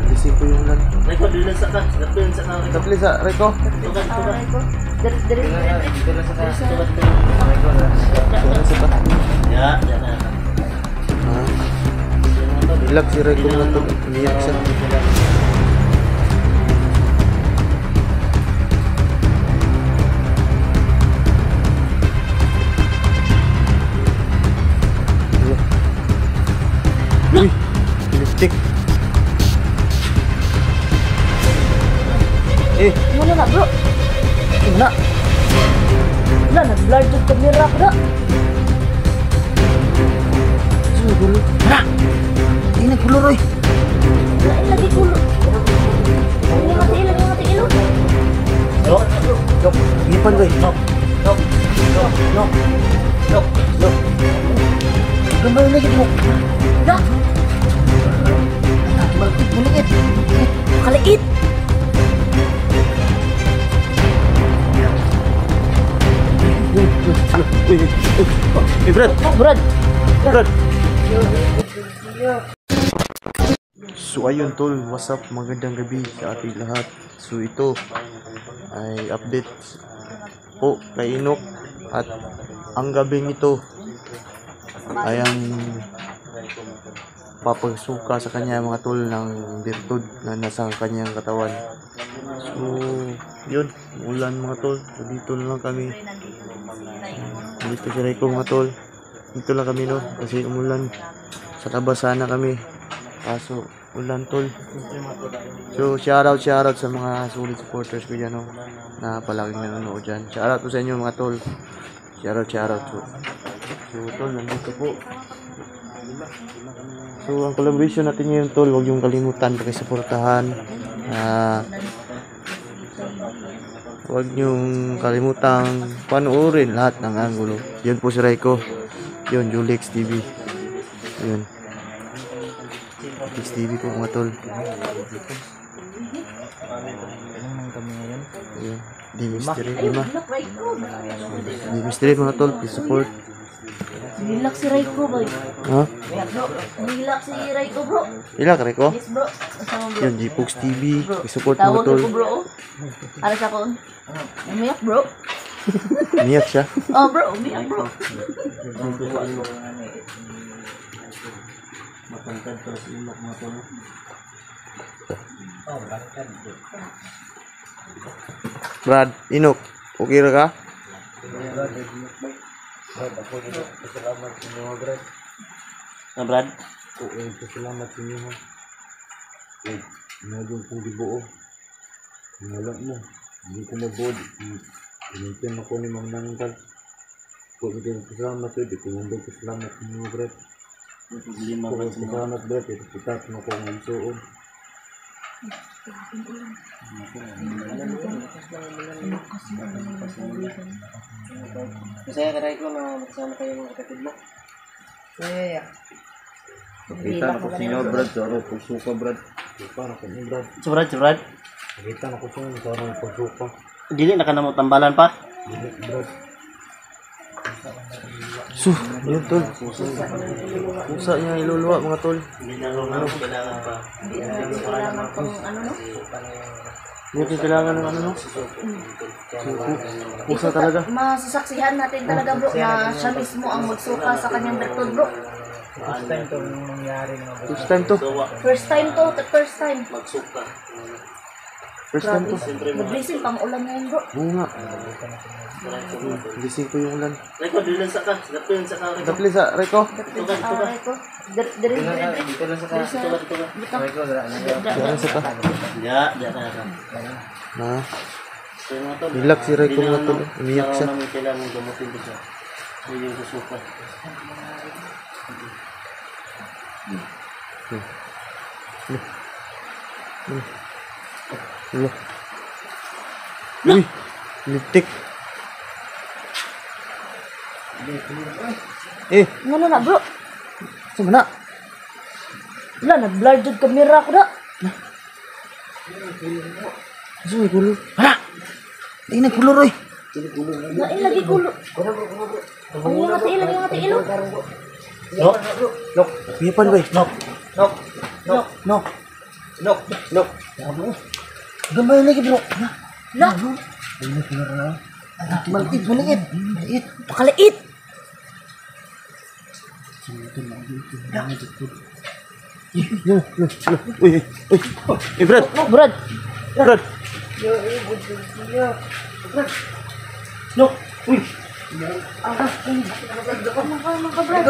Gising ko yung ulan. Reko, dili sa ka. Dapin sa ka. Tapli sa Reko. Tukan. Dari. Dito na sa ka. Tukan. Wala sa ka. Ya, ya na. Relax si Reko mga tol. Umiyak siya. Uy, lipstick. Mana nak bro? Mana? Wala, nag-blur jud kamera ko na. Sino gulo? Mana? Hindi naggulo, Roy. Lain lagi kulo. Yung mati ilo. Dok. Ipan, Roy. Dok. Gambar lagi mo. Dah, Malikit. kaliit. Brad. Brad. So ayun tol, what's up, magandang gabi sa ating lahat. So ito ay update po kay Inok at ang gabing ito ay ang papagsuka sa kanya mga tol ng birtud na nasa kanyang katawan. So yun, ulan mga tol. So dito na lang kami. Dito si Reko mga tol. Dito lang kami no kasi umulan. Sa labas sana kami. Kaso ulan tol. So shoutout sa mga solid supporters ko dyan no, na palaging nanonood dyan. Shoutout po sa inyo mga tol. Shoutout po. So tol, nandito po. So ang collaboration natin ngayon tol, huwag yung kalimutan pakisuportahan. Huwag niyong kalimutang panoorin lahat ng anggulo. Yun po si Reko. Yun, Julix TV. Yun. Julix TV po mga tol. Yun. Di mystery. Di mystery mga tol. Please support. Nilak si Raiko, boy. Ha? Nilak si Raiko, bro. Ilak Reko? Yes, bro. Kasama, bro. Yun, Gpox TV. Please support mga Tawag tol. ko, bro. Ano siya ko? Umiyak, bro. Niyak siya. Oh, bro. Umiyak, bro. Matangkad to sa ilok mga tol. Brad, Inok. Okay ra ka? Salamat sa inyo, Brad. Na, Brad? Oo, salamat sa inyo, ha. Ngayon kong gibuo. Wala mo. Hindi ko mabod. Pinintyan ako ni Mang Nangkal. Kung hindi ko salamat, di ko mundog ko salamat sa inyo, Brad. Kung salamat, Brad, kita ko na kong mansuon. Masaya ka ko na magsama kayo mga kapatid mo. Yeah. Kita na ko sa inyo, Brad. Saro, pagsuka, Brad. Kita na ko sa inyo, Brad. Brad? Kita na ko sa inyo, saro, pagsuka. Dili na ka na mo tambalan pa? Dili, Brad. So, yun tol. Pusa niya iluluwa mga tol. Hindi na ano kailangan pa. Kailangan pang ano, no? Buti kailangan ng ano no? Pusa talaga. Masasaksihan natin talaga, bro, na siya mismo ang magsuka sa kanyang birtud, bro. First time to. First time. Magsuka. First time to. Mag-blessing pang ulan ngayon, bro. Oo nga. Gising ko yung ulan. Reko, dili sa ka. Dapin sa ka. Tapli sa Reko. Reko. Dari. Dito na sa ka. Reko, Diyan sa ka. ya na ka. Na. So, mga tol, Relax si Reko mga tol. Umiyak siya. namin kailangan gamutin ko siya. Hindi yung susuka. Uy, lipstick. Ano na, bro? Sa mana? Wala, nag-blur jud kamera ko na. Asa may gulo? Hala! Ay, naggulo, Roy. Lain lagi kulo. Ang yung mati ilo. Nok. Ipan, Roy. Nok. Nok, nok. Gamay lagi bro. Lah, Maliit, maliit. Maliit. pakaliit. Uy, uy. Eh, Brad. Brad, Brad. Nok, uy. mga Brad.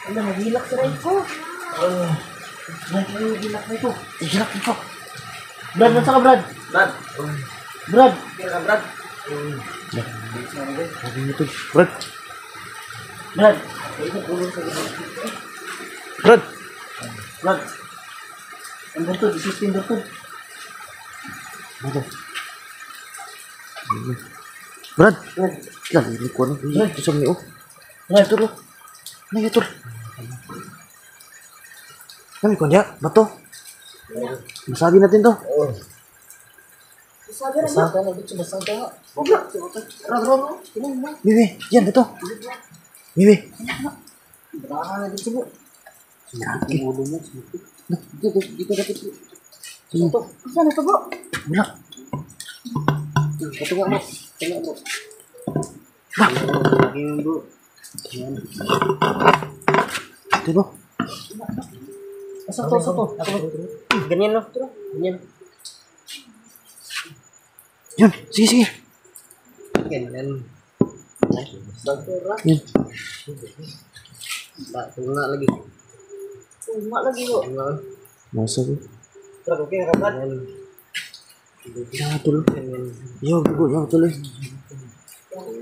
Ano, nagilak si Raiko. Nagilak na ito. Iyak ito. Brad, nasa ka Brad? Brad. Brad, Kira Brad. Sabi mo to. Brad. Brad. Brad. Brad. Ang bertod, isipin bertod. Brad. Lali ko na. Ito sa mga. Brad, Ito. Ito. Kami ko niya. Bato. Masabi natin to. sabi na ba? Na dito, basang tayo. Raro, Bibi. Yan, ito. Bibi. baka na dito mo. Dito dapat. Ito, saan ito bro? Wala. Ito nga mo. Ito bro. Lagi yung bro. Ito ba? Sa to. Ganyan no. Ganyan. Yun. Sige. Ganyan. Yun. Tunga lagi. Tuma lagi bro. Tunga. Masa ko. Terus oke Brad. Yan, tuloy. Yo, dugo. Yan, tuloy.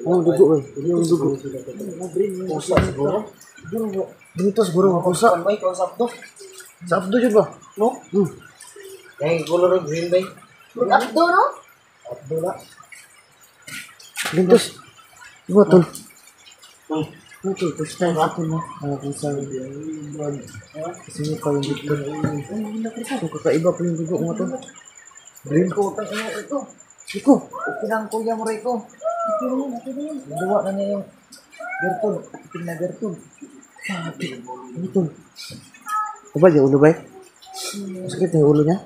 Oh, dugo eh. Yung dugo. Usap siguro. Dito siguro makusa. May kausap to. Sa abdo yun ba? No? Yang color green bay. Abdo, no? Abdullah. Lintos. Iba, tol. Ito, first time ako na. Ako sa Kasi mo pa yung dito. So, kakaiba pa yung dugo mo to. green ko. Ito. Iko. Pinang kuya mo rito. Dua na niya yung Gertrude. Itim na Gertrude. Ano tol? Ito ba yung ulo ba eh? Sakit yung ulo niya?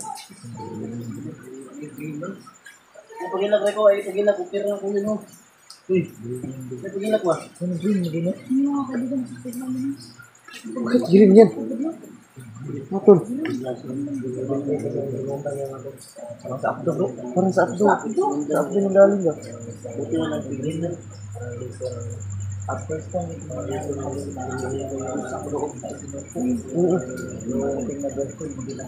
Pagilak reko ay pagilak upir na kuya mo. Uy. Pagilak ba? Ano green mo din? Bakit gilim yan? Ano tol? Parang sa abdo bro. Parang sa abdo. Sa abdo yung galing ba? Buti na nagpigil na. At first time, sa abdo. Oo. Itim na Gertrude. Hindi na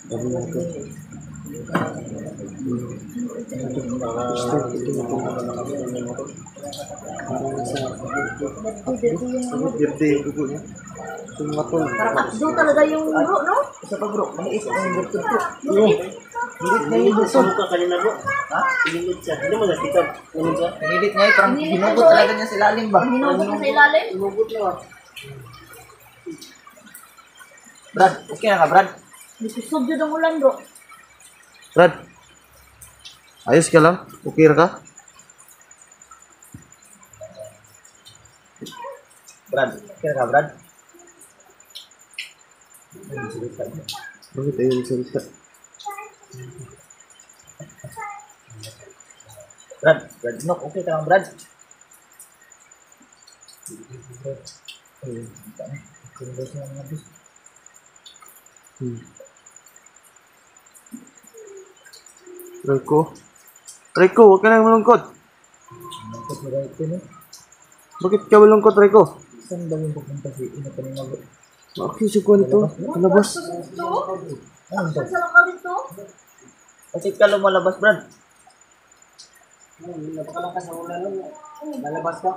Sabi mo ito. Birthday yung dugo niya. So mga tol. Parang abdo talaga yung bro, no? Isa pa bro, maliit ang Gertrude ko. Maliit Hindi mo sa mukha kanina bro. Ha? Pinilit siya. Hindi mo nakita. Ganun siya. Pinilit niya. Parang Pinilit hinugot niya, talaga niya sa ilalim ba? Hinugot na sa ilalim. Hinugot niya. Brad, okay na ka Brad? Nagsusog yun ang ulan, bro. Brad. Ayos ka lang? Okay ra ka? Brad, okay na ka Brad? Bakit ayaw salita? Brad, Nok, okay ka lang Brad? Rico, huwag ka nang malungkot. Bakit ka malungkot, Rico? Saan ba yung pupunta si Ina Paninago? Makakisip ko nito. Kalabas. Ito? Ano to? Saan ka dito? Kasi ka lumalabas Brad. Napakalakas ang ulan nun. Lalabas ka?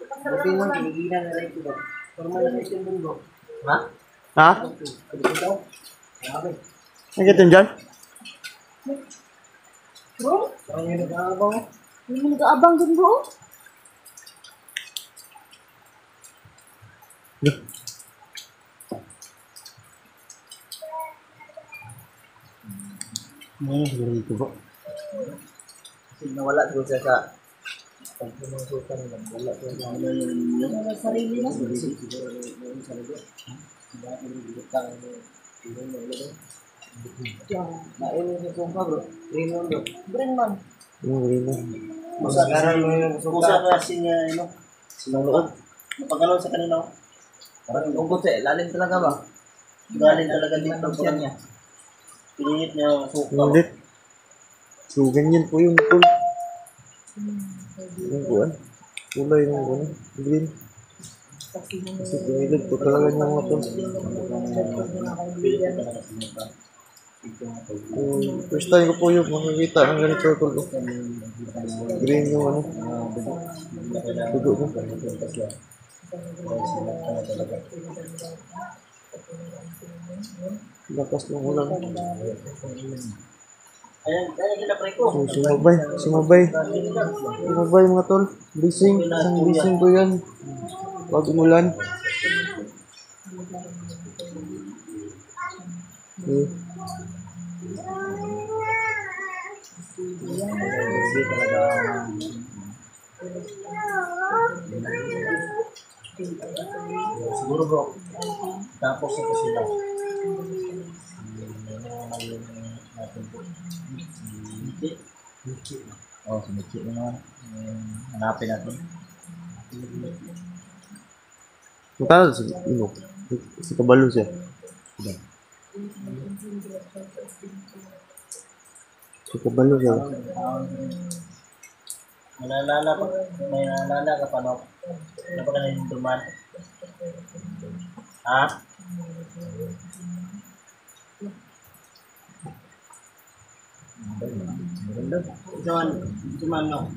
Buti mo, kinigilan na rin ito. Formal na rin yung bundok. Ha? Ha? Ito daw. Grabe. Nakita yun dyan? Bro? Parang yung nag-aabang eh. Hindi mo nag-aabang dun, bro? Ano siguro dito ba? Kasi nawala siguro siya sa Pag sumusukan lang, wala ko na Wala sarili na. Green man. Yung green na. Pusa kasi niya, sinulood. Napagalaw sa kanina. Parang ungkot lalim talaga ba? Lalim talaga dito ang tiyan niya. Pinihit niya ang suka. Ulit. So, ganyan po yung tol. Yung kuwan. Kulay ng kuwan. Green. Kasi pinilit po talaga niya mga tol. First time ko po yung makikita ng ganito tol. Green yung ano. Tudo ko. Lakas ng ulan. Ayan, kinapray ko. So, sumabay. Sumabay mga tol. Bising. Isang bising po yan. Pag umulan. Okay. Siguro bro. Tapos ito sila. Oh, si Michi naman. Hanapin natin. Magkano si si Kabalo siya? Si Kabalo siya. May naalala ka pa, no? Ano pa kanina yung duman? Ha? Duman, no?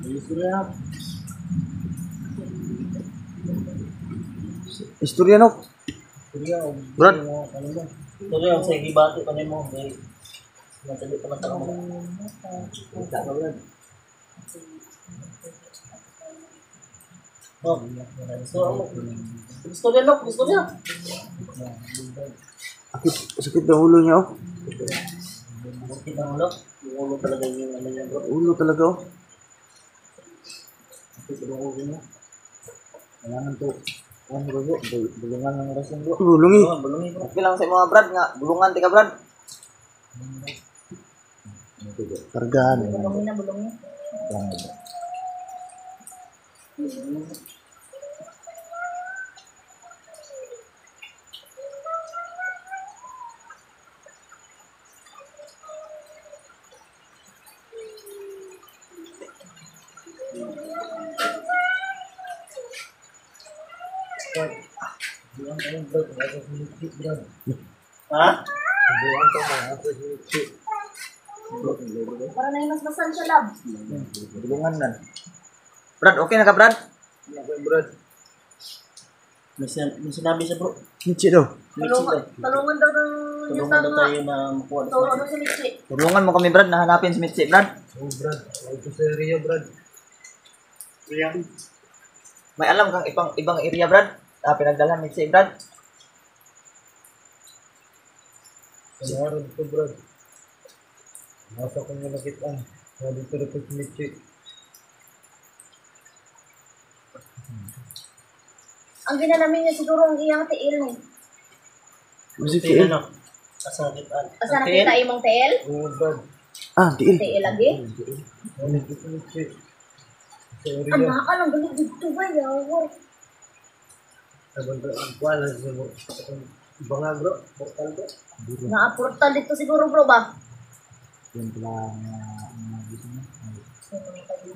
Istorya no? Brad. Sorry, ang sige bati pa niyo mo. May natali pa ng mo. Kita ka, Brad. Oh, gusto niya. Sakit ng ulo niya oh. Sakit ng ulo. Yung ulo talaga yung ano niya, bro. Ulo talaga oh. Sakit ng ulo niya. Kailangan to. Ang bro, bulungan ng rason bro. Bulungi. Bulungi bro. Okay lang sa mga brad nga, bulungan tika brad. Kargaan. Bulongin na, bulongin. Ha? Para na yung mas masan siya, lab. Bulungan na. Brad, okay na ka brad? May sinabi siya bro. Michi daw. Talungan daw ng yung Tulungan daw tama. tayo na makuha Turo daw si Mitzi. Tulungan mo kami brad na hanapin si Mitzi brad. Ito sa Rio, Brad. May alam kang ibang area brad? Pinagdalhan Mitzi brad. Meron ito, Brad. Nasa ko nga nakita. Dito rin si Michi. Ang ginanamin niya siguro ang iyang tiil ni. Music tiil. Ano? Kasakitan. Asa nakita imong tiil? Oo, Brad. Ah, tiil. Tiil lagi. Dito si Michi. Sa Rio. Ang nakakal ang galing dito ba yaw? Ang kuala siya mo. Iba nga, bro. Portal, bro. Naaportal dito siguro bro ba? Yan pala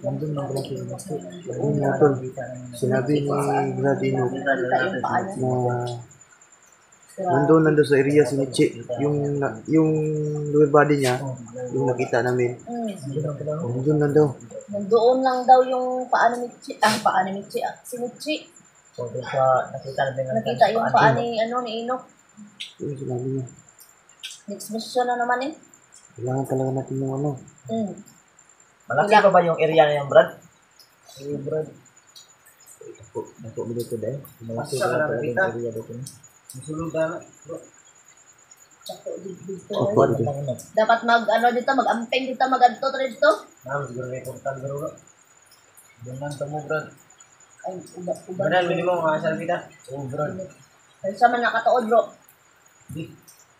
Nandun na pala si Michi. Ayun nga tol. Sinabi ni Gradino na nandun sa area si Michi. Yung lower body niya, yung nakita namin. Nandun na daw. Nandoon lang daw yung paa ni Mitzi. Paa ni Mitzi. Si Mitzi. So, sa nakita natin Nakita yung paa ni Inok. Yung sinabi niya. Next mission na naman eh. Kailangan talaga natin yung ano. Malaki pa ba yung area na yung brad? Oo, Brad. Ako dito dahil. Malaki ka na nakita. Masulong ka na, bro. Ako dito. Dapat mag-ano dito, mag-amping dito, mag-adto dito. Siguro may portal, bro. Dengan temu Brad. Ay, uban. Benar minimum asal kita. Oh Brad. Ay, sa man nakatuod, bro.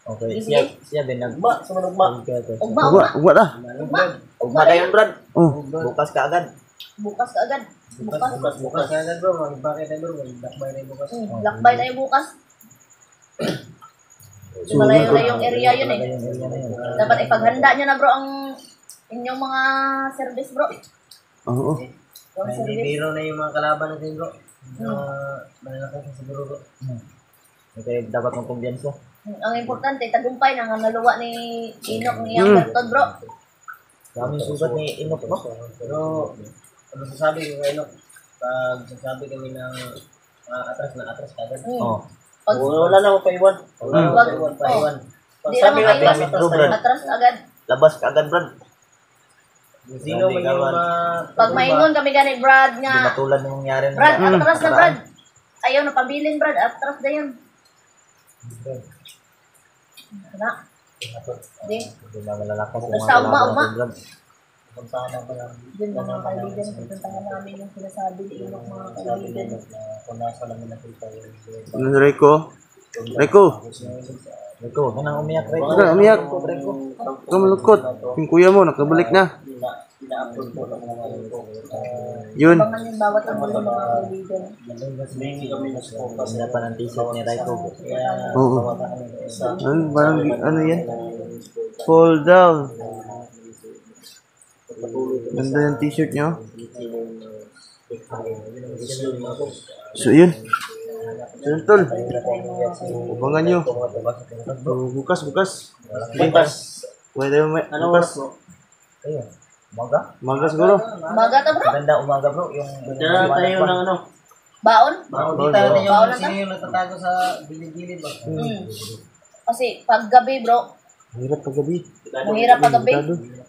Okay, Sige. siya benag ba sumunod ba? Okay. Ugma, Ugwa, ugma. ugwa na. Ugma dayon Brad. Oh, Bukas ka agad. Bukas ka agad. Bukas ka agad bro. Magbakit na bro. Magbakbay na bukas. Lakbay tayo bukas. so Malayo yun, na tol. yung area yun eh. Dapat ipaghanda nyo na bro ang inyong mga service bro. Oo. Yung service. Biro na yung mga kalaban natin bro. Malalakas na siguro bro. Okay, dapat mong kumbiyansa. Ang importante, tagumpay na nga naluwa ni Inok ni Yang Bertod bro. Daming sugat ni Inok no? Pero ano sasabi ko kay Inok? Pag sasabi kami ng atras na atras ka agad. Oo. Wala na ako paiwan. Wala na ako paiwan. Pag Di sabi naman natin, kayo atras agad. labas ka agad Brad. Sino man yung Pag maingon kami gani Brad Hindi nga. matulad ng nangyari Brad, atras na Brad. Ayaw na pabilin Brad, atras na yun. Na. Di. Hindi na malalakas yung Basta mga uma. kalaban natin Brad. Puntahan na ba yan? Yun lang mga kaibigan, pupuntahan namin yung sinasabi ni Inok mga kaibigan. Kung nasa lang nakita yun. Ano, Rico? Rico! Rico, kanang umiyak Rico. Huwag ka umiyak. Rico. Huwag ka malungkot. Yung kuya mo, nakabalik na. Ina-upload po ng mga Rico. Yun. Abangan yung bawat ang mga kaibigan. Ganda pa ng t-shirt ni Rico. Kaya, Oo. Ano, parang, ano yan? Fall down. Ganda yung t-shirt nyo. So, yun. So, yun, tol. Abangan nyo. So, bukas. Bukas. Pwede mo bukas. Ayun. Umaga? Umaga siguro. Umaga ta bro? Maganda umaga bro. Yung tayo ng ano? Baon? Hindi tayo Baon yung na ta? sino yung nagtatago sa gilid-gilid ba? Kasi pag gabi bro, Mahirap paggabi. mahirap pag gabi.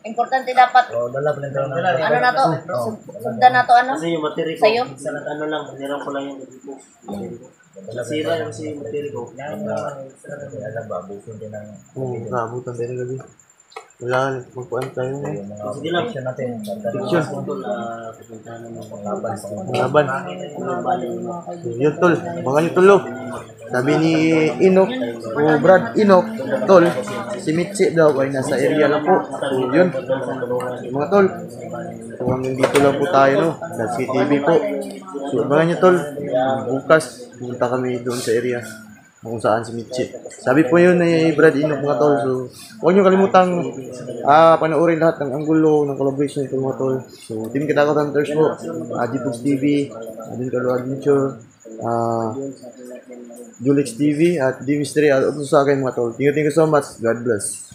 Importante dapat, O, dala pa lang daw na. ano na to, sundan na to ano? Kasi yung materi ko, Sa'yo? sa ano lang, nirang ko lang yung ko. Nasira yung si materi ko. Alam ba, bukin din ang Oo, naabutan tayo ng gabi. Wala, magpuan tayo na. sige lang siya natin. Fiction. Pupuntahan ng mga laban. Laban. Yun, tol. Abangan nyo, tol. Sabi ni Inok, o Brad Inok, tol, si Mitzi daw ay nasa area lang po. So, yun. Mga tol. So, hanggang dito lang po tayo, no? That's TV po. So, abangan nyo, tol. Bukas, pumunta kami doon sa area kung saan si Mitzi. Sabi po yun ni Brad Inok, mga tol. So, huwag nyo kalimutang panoorin lahat ng anggulo, ng collaboration ito, mga tol. So, Team Kitakot Hunters po, G-Books TV, Adin Carlo Adventure, Julix TV, at D-Mystery, at utos sa akin, mga tol. Thank you so much. God bless.